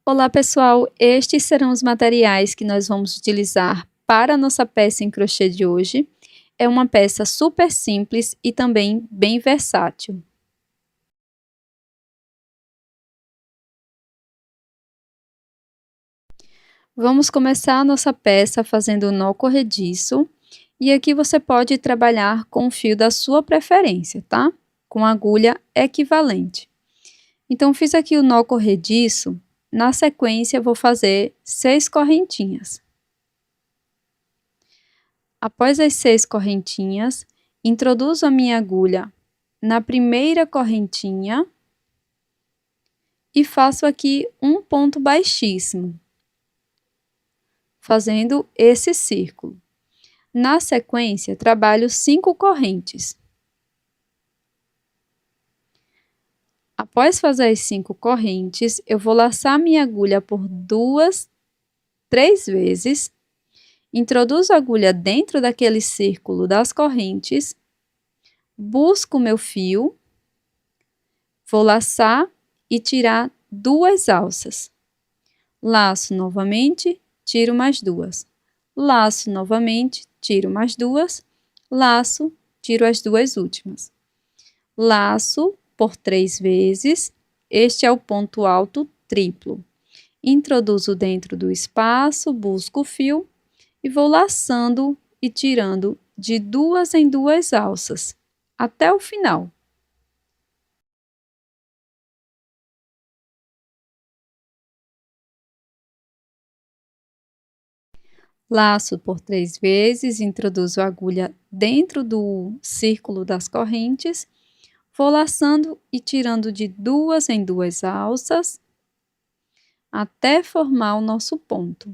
Olá pessoal, estes serão os materiais que nós vamos utilizar para a nossa peça em crochê de hoje. É uma peça super simples e também bem versátil. Vamos começar a nossa peça fazendo o nó corrediço. E aqui você pode trabalhar com o fio da sua preferência, tá? Com agulha equivalente. Então, fiz aqui o nó corrediço. Na sequência, vou fazer 6 correntinhas. Após as 6 correntinhas, introduzo a minha agulha na primeira correntinha e faço aqui um ponto baixíssimo, fazendo esse círculo. Na sequência, trabalho 5 correntes. Após fazer as 5 correntes, eu vou laçar minha agulha por 3 vezes, introduzo a agulha dentro daquele círculo das correntes, busco o meu fio, vou laçar e tirar 2 alças. Laço novamente, tiro mais 2. Laço novamente, tiro mais 2. Laço, tiro as 2 últimas. Laço por 3 vezes. Este é o ponto alto triplo. Introduzo dentro do espaço, busco o fio e vou laçando e tirando de 2 em 2 alças, até o final. Laço por 3 vezes, introduzo a agulha dentro do círculo das correntes, vou laçando e tirando de 2 em 2 alças, até formar o nosso ponto.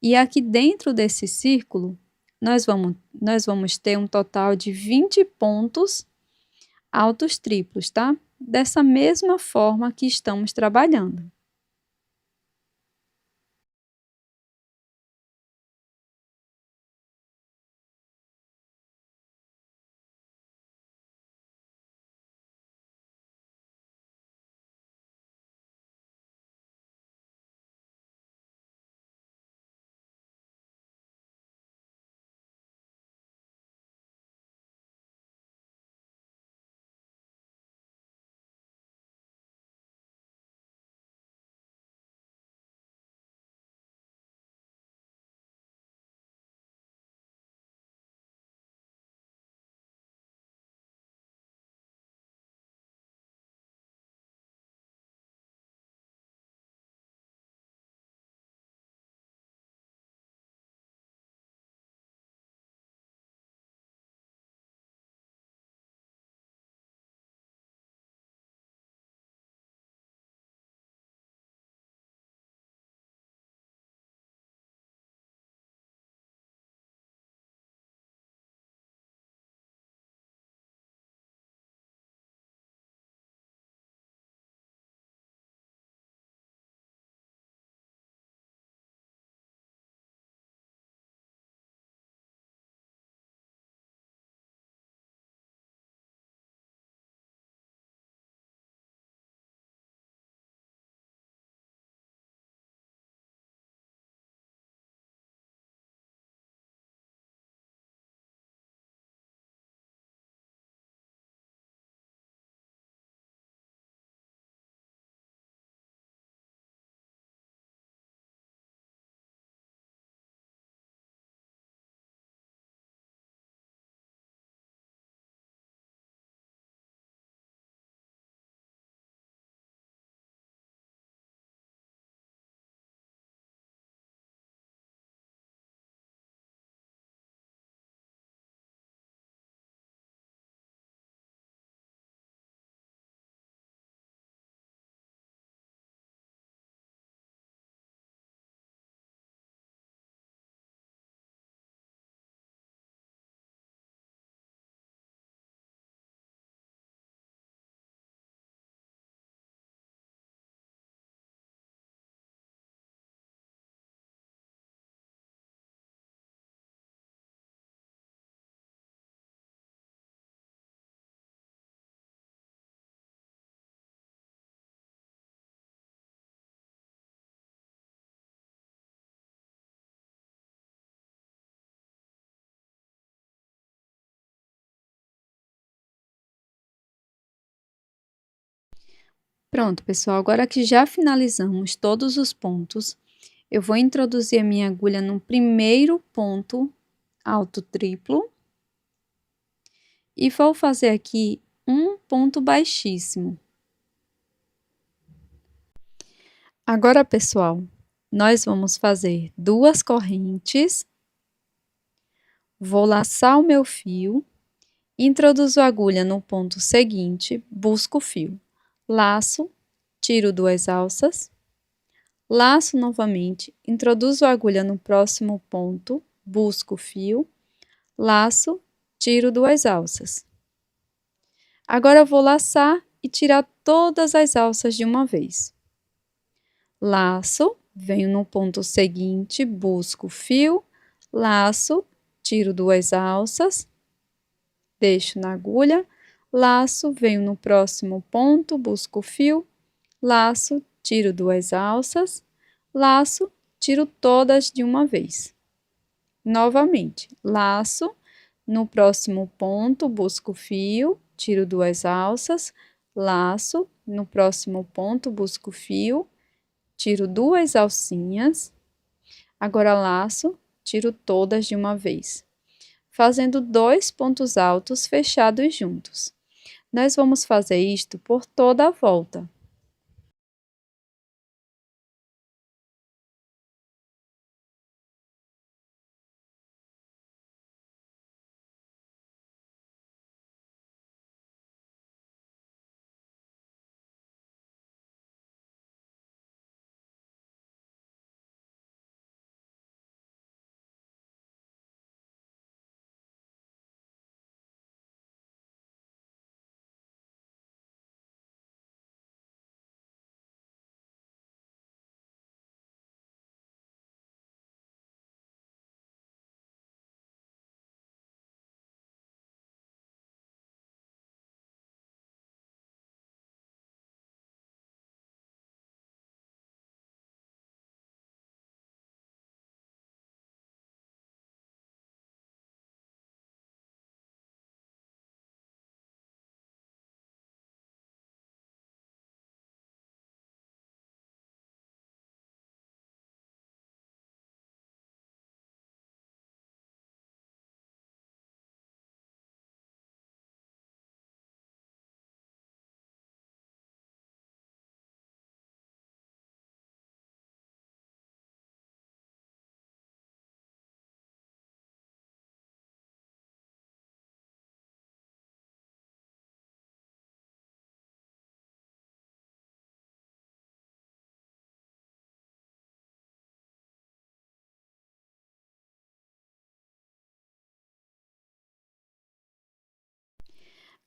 E aqui dentro desse círculo, nós vamos ter um total de 20 pontos altos triplos, tá? Dessa mesma forma que estamos trabalhando. Pronto, pessoal, agora que já finalizamos todos os pontos, eu vou introduzir a minha agulha no primeiro ponto alto triplo e vou fazer aqui um ponto baixíssimo. Agora, pessoal, nós vamos fazer 2 correntes, vou laçar o meu fio, introduzo a agulha no ponto seguinte, busco o fio, laço, tiro 2 alças, laço novamente, introduzo a agulha no próximo ponto, busco o fio, laço, tiro 2 alças. Agora eu vou laçar e tirar todas as alças de uma vez. Laço, venho no ponto seguinte, busco o fio, laço, tiro 2 alças, deixo na agulha, laço, venho no próximo ponto, busco o fio, laço, tiro 2 alças, laço, tiro todas de uma vez. Novamente, laço, no próximo ponto, busco o fio, tiro 2 alças, laço, no próximo ponto, busco o fio, tiro 2 alcinhas, agora laço, tiro todas de uma vez, fazendo 2 pontos altos fechados juntos. Nós vamos fazer isto por toda a volta.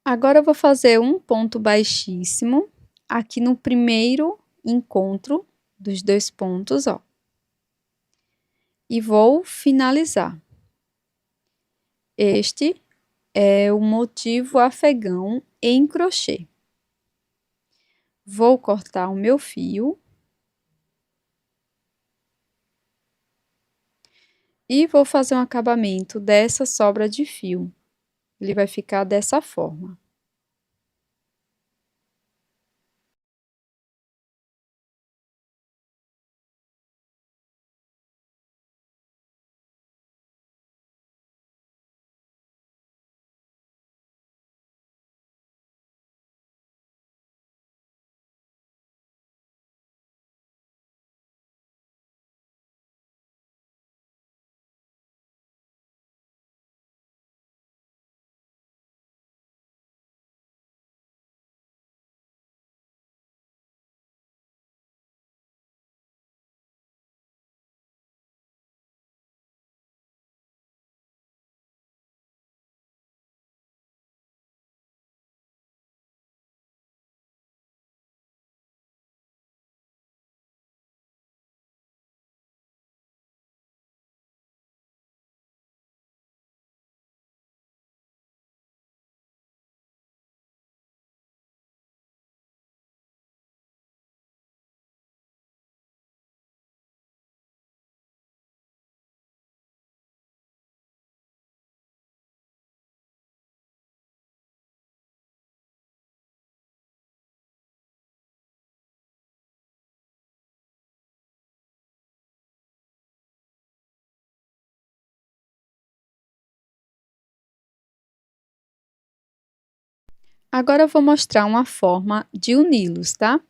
Agora eu vou fazer um ponto baixíssimo aqui no primeiro encontro dos 2 pontos, ó. E vou finalizar. Este é o motivo afegão em crochê. Vou cortar o meu fio. E vou fazer um acabamento dessa sobra de fio. Ele vai ficar dessa forma. Agora eu vou mostrar uma forma de uni-los, tá?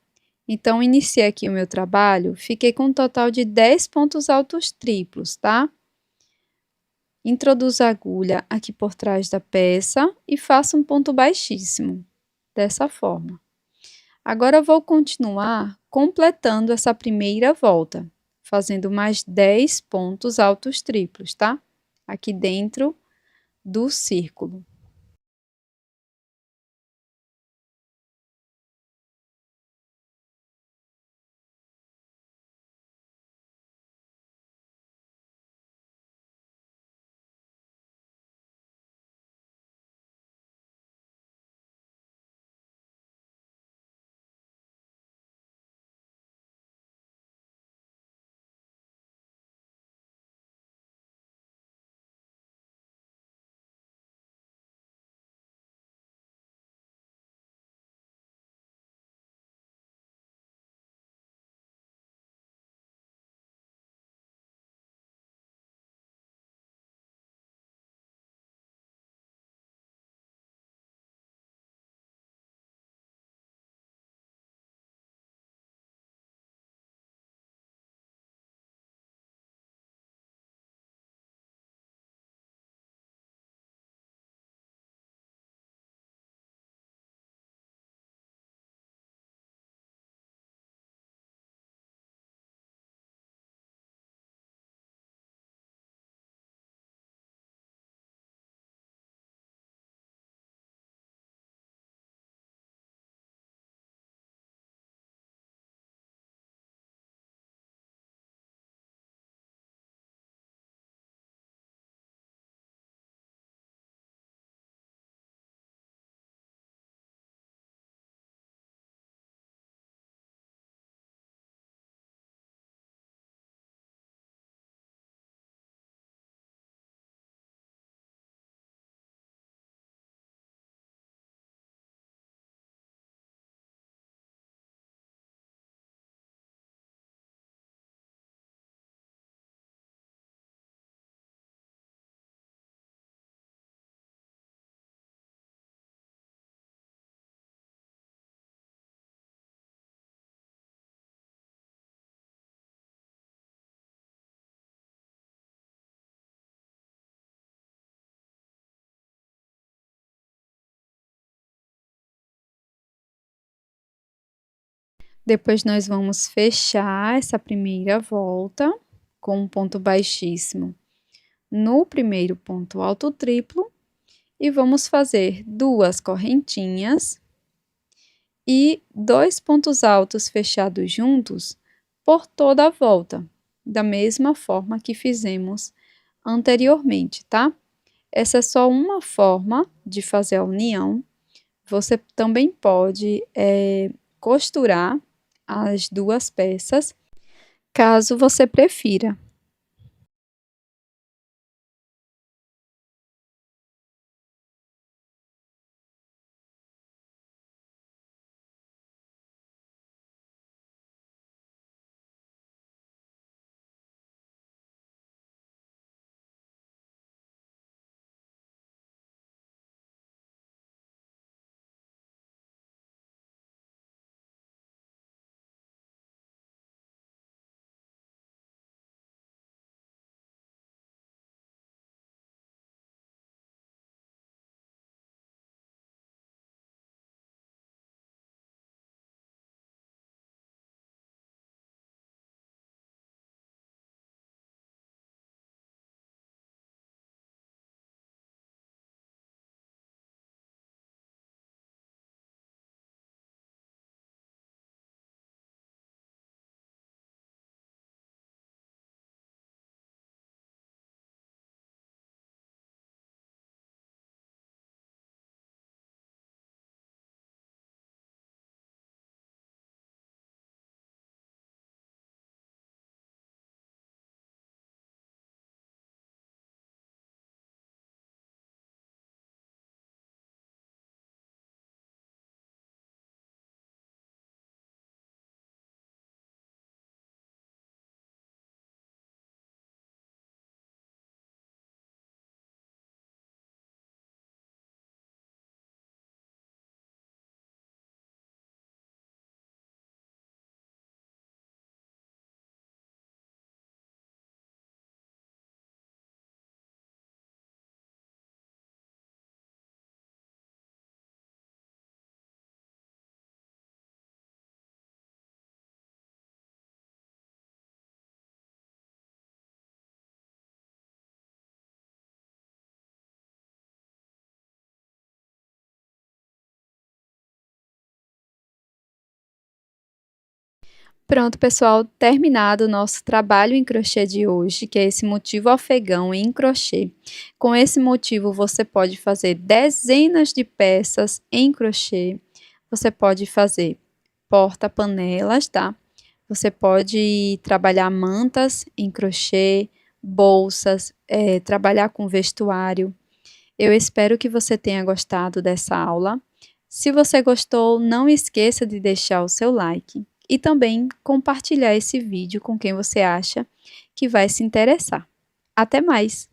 Então, iniciei aqui o meu trabalho, fiquei com um total de 10 pontos altos triplos, tá? Introduzo a agulha aqui por trás da peça e faço um ponto baixíssimo, dessa forma. Agora eu vou continuar completando essa primeira volta, fazendo mais 10 pontos altos triplos, tá? Aqui dentro do círculo. Depois nós vamos fechar essa primeira volta com um ponto baixíssimo no primeiro ponto alto triplo e vamos fazer 2 correntinhas e 2 pontos altos fechados juntos por toda a volta, da mesma forma que fizemos anteriormente, tá? Essa é só uma forma de fazer a união. Você também pode costurar as duas peças, caso você prefira. Pronto, pessoal, terminado o nosso trabalho em crochê de hoje, que é esse motivo afegão em crochê. Com esse motivo, você pode fazer dezenas de peças em crochê. Você pode fazer porta-panelas, tá? Você pode trabalhar mantas em crochê, bolsas, trabalhar com vestuário. Eu espero que você tenha gostado dessa aula. Se você gostou, não esqueça de deixar o seu like e também compartilhar esse vídeo com quem você acha que vai se interessar. Até mais!